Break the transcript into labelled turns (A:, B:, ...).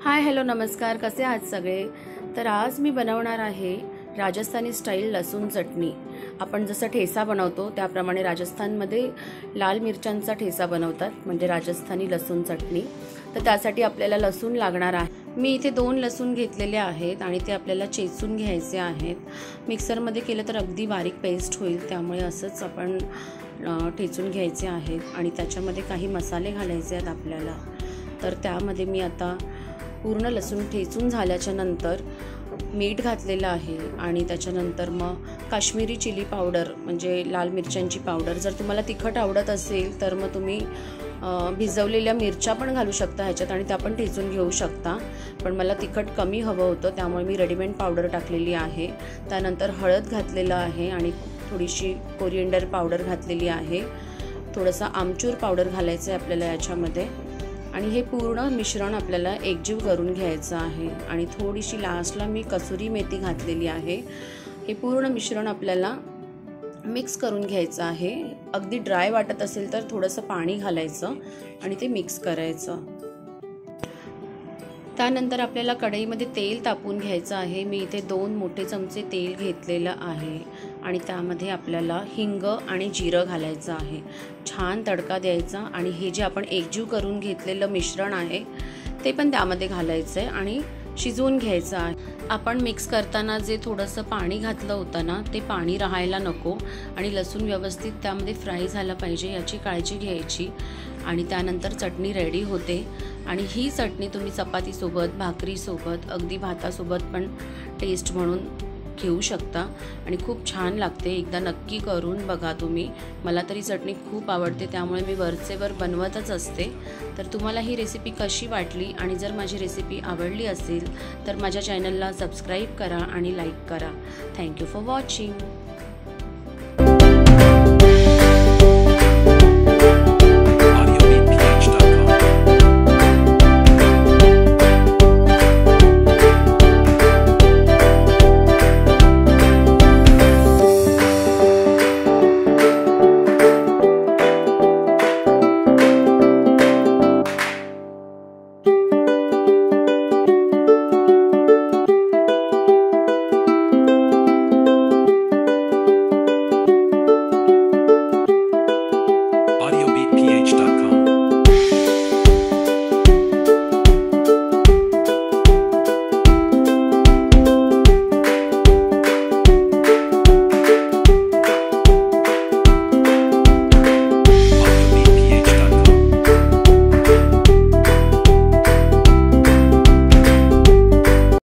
A: Hi hello नमस्कार, कसे आहात सगळे। तर आज मी बनवणार आहे राजस्थानी स्टाईल लसूण चटणी। आपण जसं ठेचा बनवतो त्याप्रमाणे राजस्थानमध्ये लाल मिरच्यांचा ठेचा बनवतात, म्हणजे राजस्थानी लसूण चटणी। तर त्यासाठी आपल्याला लसूण लागणार आहे। मी इथे 2 लसूण घेतलेले आहेत आणि ते आपल्याला चेचून घ्यायचे आहेत। मिक्सरमध्ये केलं तर अगदी बारीक पेस्ट होईल, त्यामुळे असंच आपण ठेचून घ्यायचे आहेत। आणि त्याच्यामध्ये काही मसाले घालायचे आहेत आपल्याला। तर त्यामध्ये मी आता पूर्ण लसूण ठेचून झाल्याच्या नंतर मीठ घातलेलं आहे आणि त्याच्यानंतर मग काश्मीरी चिली पावडर म्हणजे लाल मिरच्यांची पावडर। जर तुम्हाला तिखट आवडत असेल तर मग तुम्ही भिजवलेल्या मिरच्या पण घालू शकता ह्याच्यात आणि त्या पण ठेचून घेऊ शकता, पण मला तिखट कमी हवं होतं त्यामुळे मी रेडीमेड पावडर टाकलेली आहे। त्यानंतर हळद घातलेलं आहे आणि थोडीशी कोरिएंडर पावडर घातलेली आहे। थोडंसं आमचूर पावडर घालायचं आहे आपल्याला याच्यामध्ये आणि हे पूर्ण मिश्रण आपल्याला एकजीव करून घ्यायचं आहे। आणि थोडीशी लास्टला मी कसुरी मेथी घातलेली आहे। हे पूर्ण मिश्रण आपल्याला मिक्स करून घ्यायचं आहे। अगदी ड्राय वाटत असेल तर थोडंसं पाणी घालायचं आणि ते मिक्स करायचं। त्यानंतर आपल्याला कढईमध्ये तेल तापवून घ्यायचं आहे। मी इथे 2 मोठे चमचे तेल घेतलेलं आहे आणि त्यामध्ये आपल्याला हिंग आणि जिरं घालायचं आहे। छान तडका द्यायचा आणि हे जे आपण एकजीव करून घेतलेलं मिश्रण आहे ते पण त्यामध्ये घालायचं आहे आणि शिजवून घ्यायचं आहे। आपण मिक्स करताना जे थोडंसं पाणी घातलं होतं ना, ते पाणी राहायला नको आणि लसूण व्यवस्थित त्यामध्ये फ्राय झाला पाहिजे याची काळजी घ्यायची। आणि त्यानंतर चटणी रेडी होते आणि ही चटणी तुम्ही चपातीसोबत, भाकरीसोबत, अगदी भातासोबत पण टेस्ट म्हणून घेऊ शकता आणि खूप छान लागते। एकदा नक्की करून बघा तुम्ही। मला तरी चटणी खूप आवडते त्यामुळे मी वरचेवर बनवतच असते। तर तुम्हाला ही रेसिपी कशी वाटली आणि जर माझी रेसिपी आवडली असेल तर माझ्या चॅनलला सबस्क्राईब करा आणि लाईक करा। Thank you for watching.